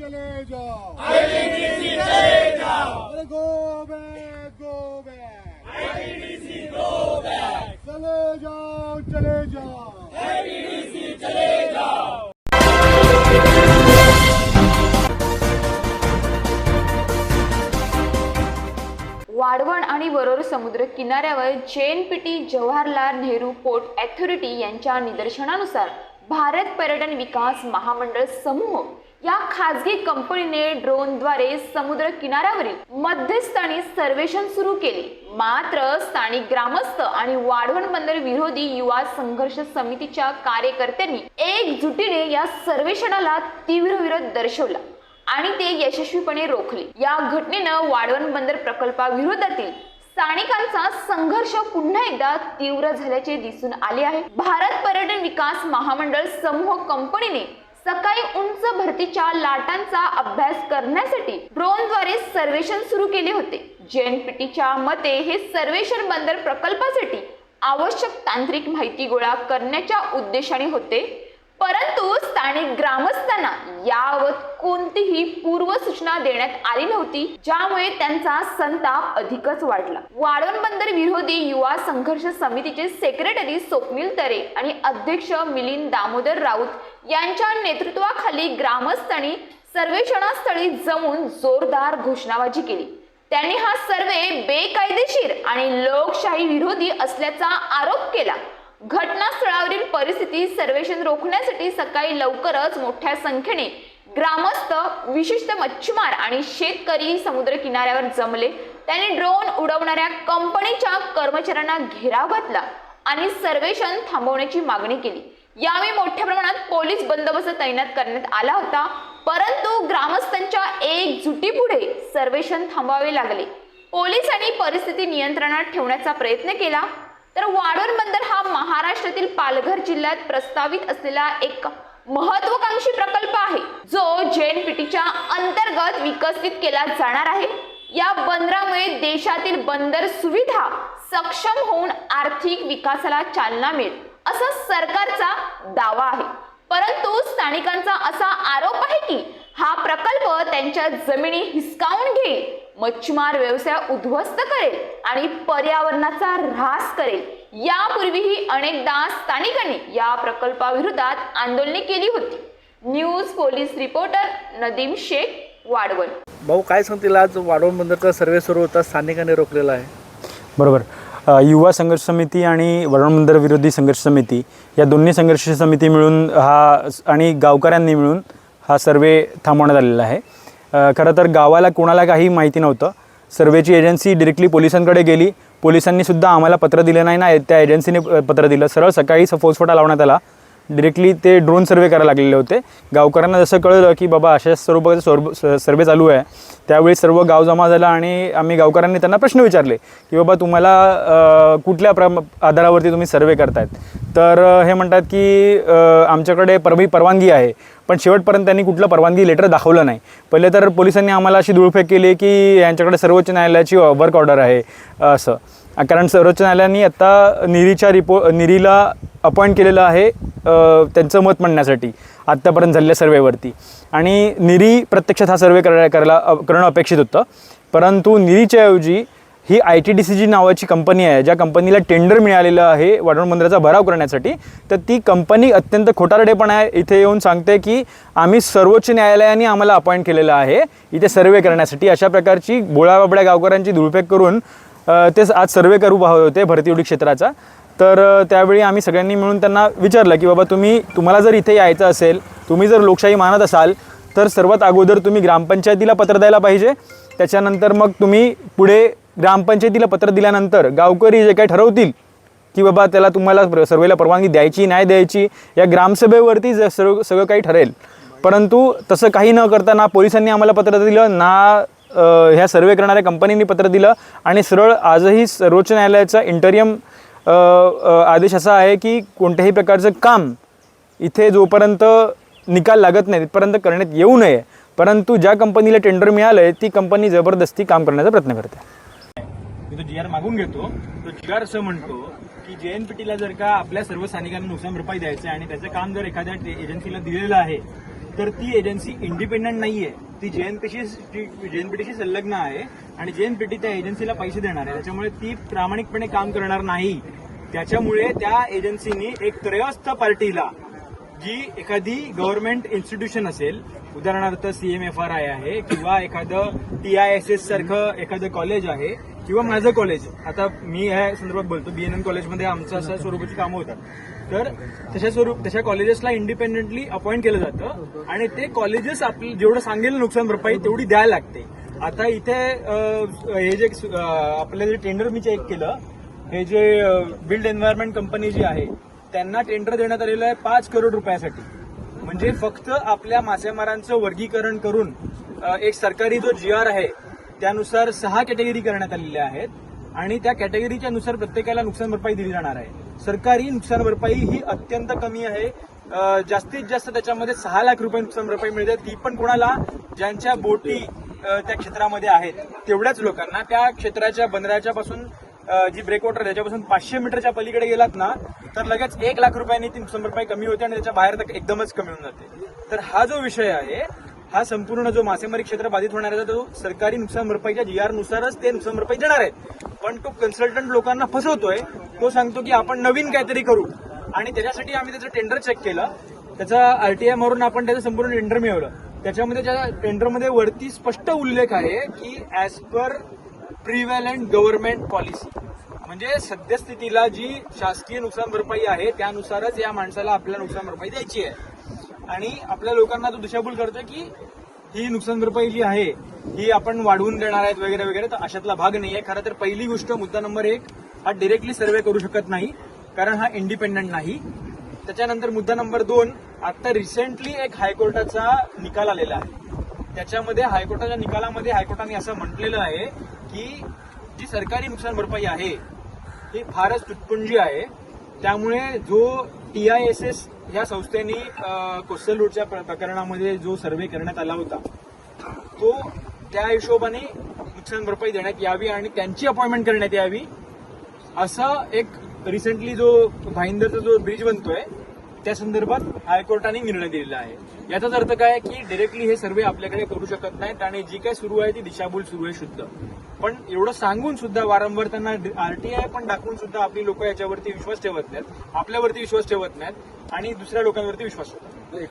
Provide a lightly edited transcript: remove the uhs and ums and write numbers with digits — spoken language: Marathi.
चले जाओ, अरे गो बैक चले जाओ वाढवण आणि वरोर समुद्र किनाऱ्यावर JNPT Jawaharlal Nehru port authority यांच्या निदर्शनानुसार भारत पर्यटन विकास महामंडळ समूह या खासगी कंपनीने ड्रोनद्वारे समुद्र किनाऱ्यावरील मध्यस्थानी सर्वेक्षण सुरू केले। मात्र स्थानिक ग्रामस्थ आणि वाढवण बंदर विरोधी युवा संघर्ष समितीच्या कार्यकर्त्यांनी एकजुटीने या सर्वेक्षणाला तीव्र विरोध दर्शवला आणि ते यशस्वीपणे रोखले। या घटनेनं वाढवण बंदर प्रकल्पाविरोधातील स्थानिकांचा संघर्ष पुन्हा एकदा तीव्र झाल्याचे दिसून आले आहे। भारत पर्यटन विकास महामंडळ समूह कंपनीने सकाळी उंच भरतीच्या लाटांचा अभ्यास करण्यासाठी ड्रोनद्वारे सर्वेक्षण सुरू केले होते। JNPTच्या मते हे सर्वेक्षण बंदर प्रकल्पासाठी आवश्यक तांत्रिक माहिती गोळा करण्याच्या उद्देशाने होते, परंतु स्थानिक ग्रामस्थांना याबाबत कोणतीही पूर्वसूचना देण्यात आली नव्हती, ज्यामुळे त्यांचा संताप अधिकच वाढला। वाढवण बंदर विरोधी युवा संघर्ष समितीचे सेक्रेटरी स्वप्नील तरे आणि अध्यक्ष मिलिंद दामोदर राऊत यांच्या नेतृत्वाखाली ग्रामस्थांनी सर्वेक्षणास्थळी जमून जोरदार घोषणाबाजी केली। त्यांनी हा सर्वे बेकायदेशीर आणि लोकशाही विरोधी असल्याचा आरोप केला। घटनास्थळावरील परिस्थिती सर्वेक्षण रोखण्यासाठी सकाळी लवकरच मोठ्या संख्येने ग्रामस्थ, विशिष्ट मच्छीमार आणि शेतकरी समुद्र किनाऱ्यावर जमले। त्यांनी ड्रोन उडवणाऱ्या कंपनीच्या कर्मचाऱ्यांना घेराव घातला आणि सर्वेक्षण थांबवण्याची मागणी केली। यावेळी मोठ्या प्रमाणात पोलीस बंदोबस्त तैनात करण्यात आला होता, परंतु ग्रामस्थांच्या एकजुटीपुढे सर्वेक्षण थांबवावे लागले। पोलिसांनी परिस्थिती नियंत्रणात ठेवण्याचा प्रयत्न केला। तर वाढवण बंदर हा महाराष्ट्रातील पालघर जिल्ह्यात प्रस्तावित असलेला एक महत्त्वाकांक्षी प्रकल्प आहे, जो JNPTच्या अंतर्गत विकसित केला जाणार आहे। या बंदरामुळे देशातील बंदर सुविधा सक्षम होऊन आर्थिक विकासाला चालना मिळेल, असा सरकारचा दावा आहे। परंतु स्थानिकांचा असा आरोप आहे की हा प्रकल्प त्यांच्या जमिनी हिसकावून घेईल, मच्छीमार व्यवसाय उद्ध्वस्त करेल आणि पर्यावरणाचा ऱ्हास करेल। यापूर्वीही अनेकदा स्थानिकांनी या प्रकल्पाविरोधात आंदोलने केली होती। News police reporter Nadeem Shaikh, Vadhavan. भाऊ, काय सांगतील, आज वाढवण बंदरचा सर्वे सुरू होता, स्थानिकांनी रोखलेला आहे? बरोबर। युवा संघर्ष समिती आणि वाढवण बंदर विरोधी संघर्ष समिती या दोन्ही संघर्ष समिती मिळून आणि गावकऱ्यांनी मिळून हा सर्वे थांबवण्यात आलेला आहे। खरं तर गावाला कोणाला काही माहिती नव्हतं। सर्वेची एजन्सी डायरेक्टली पोलिसांकडे गेली, पोलिसांनी सुद्धा आम्हाला पत्र दिलं नाही, त्या एजन्सीने पत्र दिलं। सरळ सकाळी फौजफाटा लावण्यात आला, डायरेक्टली ते ड्रोन सर्वे करायला लागलेले होते। गावकऱ्यांना जसं कळलं की बाबा अशा स्वरूपाचा सर्वे चालू आहे, त्यावेळी सर्व गाव जमा झाला आणि आम्ही गावकऱ्यांनी त्यांना प्रश्न विचारले की बाबा तुम्हाला कुठल्या आधारावरती तुम्ही सर्वे करतायत? तर हे म्हणतात की आमच्याकडे परवानगी आहे, पण शेवटपर्यंत त्यांनी कुठलं परवानगी लेटर दाखवलं नाही। पहिले तर पोलिसांनी आम्हाला अशी धुळफेक केली की यांच्याकडे सर्वोच्च न्यायालयाची वर्क ऑर्डर आहे असं, कारण सर्वोच्च न्यायालयाने आता निरीला अपॉइंट केलेलं आहे त्यांचं मत म्हणण्यासाठी आत्तापर्यंत झालेल्या सर्वेवरती, आणि निरी प्रत्यक्षात हा सर्वे करणं अपेक्षित होतं। परंतु निरीच्या ऐवजी ही ITDCG नावाची कंपनी आहे, ज्या कंपनीला टेंडर मिळालेलं आहे वाढवण बंदराचा भराव करण्यासाठी, तर ती कंपनी अत्यंत खोटारडेपणा इथे येऊन सांगते की आम्ही सर्वोच्च न्यायालयाने आम्हाला अपॉइंट केलेलं आहे इथे सर्वे करण्यासाठी। अशा प्रकारची बोळाबाबड्या गावकऱ्यांची धुळफेक करून ते आज सर्वे करू पाहत होते भरतीउडी क्षेत्राचा। तर त्यावेळी आम्ही सगळ्यांनी मिळून त्यांना विचारलं की बाबा तुम्हाला जर इथे यायचं असेल, तुम्ही जर लोकशाही मानत असाल, तर सर्वात अगोदर तुम्ही ग्रामपंचायतीला पत्र द्यायला पाहिजे। त्याच्यानंतर मग तुम्ही पुढे ग्रामपंचायतीला पत्र दिल्यानंतर गावकरी जे काही ठरवतील की बाबा तुम्हाला सर्वेला परवानगी द्यायची नाही द्यायची, या ग्रामसभेवरती सगळं काही ठरेल। परंतु तसं काही न करता ना पोलिसांनी आम्हाला पत्र दिलं, ना ह्या सर्वे करणाऱ्या कंपनीने पत्र दिलं, आणि सरळ आजही सर्वोच्च न्यायालयाचा इंटरियम आदेश असा आहे की कोणत्याही प्रकारचं काम इथे जोपर्यंत निकाल लागत नाही तिथपर्यंत करण्यात येऊ नये। परंतु ज्या कंपनीला टेंडर मिळालं आहे ती कंपनी जबरदस्ती काम करण्याचा प्रयत्न करते। मी तो GR मागून घेतो, तो GR असं म्हणतो की JNPTला जर का आपल्या सर्व स्थानिकांना नुकसान भरपाई द्यायचं आणि त्याचं काम जर एखाद्या एजन्सीला दिलेलं आहे, तर ती एजन्सी इंडिपेंडंट नाहीये, ती जेएनपीटीशी संलग्न आहे आणि जेएनपीटी त्या एजन्सीला पैसे देणार आहे, त्याच्यामुळे ती प्रामाणिकपणे काम करणार नाही. त्याच्यामुळे त्या एजन्सीनी एक त्रयस्थ पार्टीला, जी एखादी गव्हर्नमेंट इन्स्टिट्यूशन असेल, उदाहरणार्थ CMFRI आहे किंवा एखादं TISS सारखं एखादं कॉलेज आहे किंवा माझं कॉलेज, आता मी या संदर्भात बोलतो, BNN कॉलेजमध्ये आमचं असं स्वरूपाची कामं होतात, तर तशा कॉलेजेसला इंडिपेंडेंटली अपॉइंट केलं जातं आणि ते कॉलेजेस आपलं जेवढं सांगेल नुकसान भरपाई तेवढी द्यायला लागते. आता इथे हे जे आपलं जे टेंडर मी चेक केलं, हे जे बिल्ड एन्व्हायरमेंट कंपनी जी आहे त्यांना टेंडर देण्यात आलेलं आहे 5 करोड रुपयासाठी. म्हणजे फक्त आपल्या मासेमारांचं वर्गीकरण करून एक सरकारी जो GR आहे त्यानुसार 6 कॅटेगरी करण्यात आलेल्या आहेत आणि त्या कॅटेगरीच्या नुसार प्रत्येकाला नुकसान भरपाई दिली जाणार आहे. सरकारी नुकसान भरपाई ही अत्यंत कमी आहे. जास्तीत जास्त त्याच्यामध्ये 6 लाख रुपये नुकसान भरपाई मिळते, ती पण कोणाला, ज्यांच्या बोटी त्या क्षेत्रामध्ये आहेत तेवढ्याच लोकांना. त्या क्षेत्राच्या बंदराच्या पासून जी ब्रेकवॉटर त्याच्यापासून 500 मीटरच्या पलीकडे गेलात ना तर लगेच 1 लाख रुपयांनी ती नुकसान भरपाई कमी होते आणि त्याच्या बाहेर तर एकदमच कमी होऊन जाते. तर हा जो विषय आहे, हा संपूर्ण जो मासेमारी क्षेत्र बाधित होणार आहे तो सरकारी नुकसान भरपाईच्या GR नुसारच ते नुकसान भरपाई देणार आहेत. पण तो कन्सल्टंट लोकांना फसवतोय. तो सांगतो की आपण नवीन काहीतरी करू आणि त्याच्यासाठी आम्ही त्याचं टेंडर चेक केलं, त्याचा RTI मारून आपण त्याचं संपूर्ण टेंडर मिळवलं. त्याच्यामध्ये त्या टेंडरमध्ये वरती स्पष्ट उल्लेख आहे की ऍज पर प्रिव्हॅलंट गव्हर्नमेंट पॉलिसी, म्हणजे सद्यस्थितीला जी शासकीय नुकसान भरपाई आहे त्यानुसारच या माणसाला आपल्याला नुकसान भरपाई द्यायची आहे. आणि आपल्या लोकांना तो दिशाभूल करतोय की ही नुकसान भरपाई जी आहे ही आपण वाढवून देणार आहेत वगैरे वगैरे. तर अशातला भाग नाहीये. खरं तर पहिली गोष्ट, मुद्दा नंबर 1, हा डिरेक्टली सर्व्हे करू शकत नाही कारण हा इंडिपेंडंट नाही. त्याच्यानंतर मुद्दा नंबर 2, आता रिसेंटली एक हायकोर्टाचा निकाल आलेला आहे. त्याच्यामध्ये हायकोर्टाच्या निकालामध्ये हायकोर्टाने असं म्हटलेलं आहे की जी सरकारी नुकसान भरपाई आहे ही फारच तुटपुंजी आहे. त्यामुळे जो TISS या संस्थेने कोस्टल रोडच्या प्रकरणामध्ये जो सर्व्हे करण्यात आला होता तो त्या हिशोबाने नुकसान भरपाई देण्यात यावी आणि त्यांची अपॉइंटमेंट करण्यात यावी, असा एक रिसेंटली जो भाईंदरचा जो ब्रिज बनतोय त्या संदर्भात हायकोर्टाने निर्णय दिलेला आहे. याचाच अर्थ काय की डायरेक्टली हे सर्व्हे आपल्याकडे करू शकत नाहीत आणि जी काय सुरू आहे ती दिशाभूल सुरू आहे शुद्ध. पण एवढं सांगून सुद्धा वारंवार त्यांना RTI पण दाखवून सुद्धा आपली लोक याच्यावरती विश्वास ठेवत नाहीत, आपल्यावरती विश्वास ठेवत नाहीत आणि दुसऱ्या लोकांवरती विश्वास ठेवतात.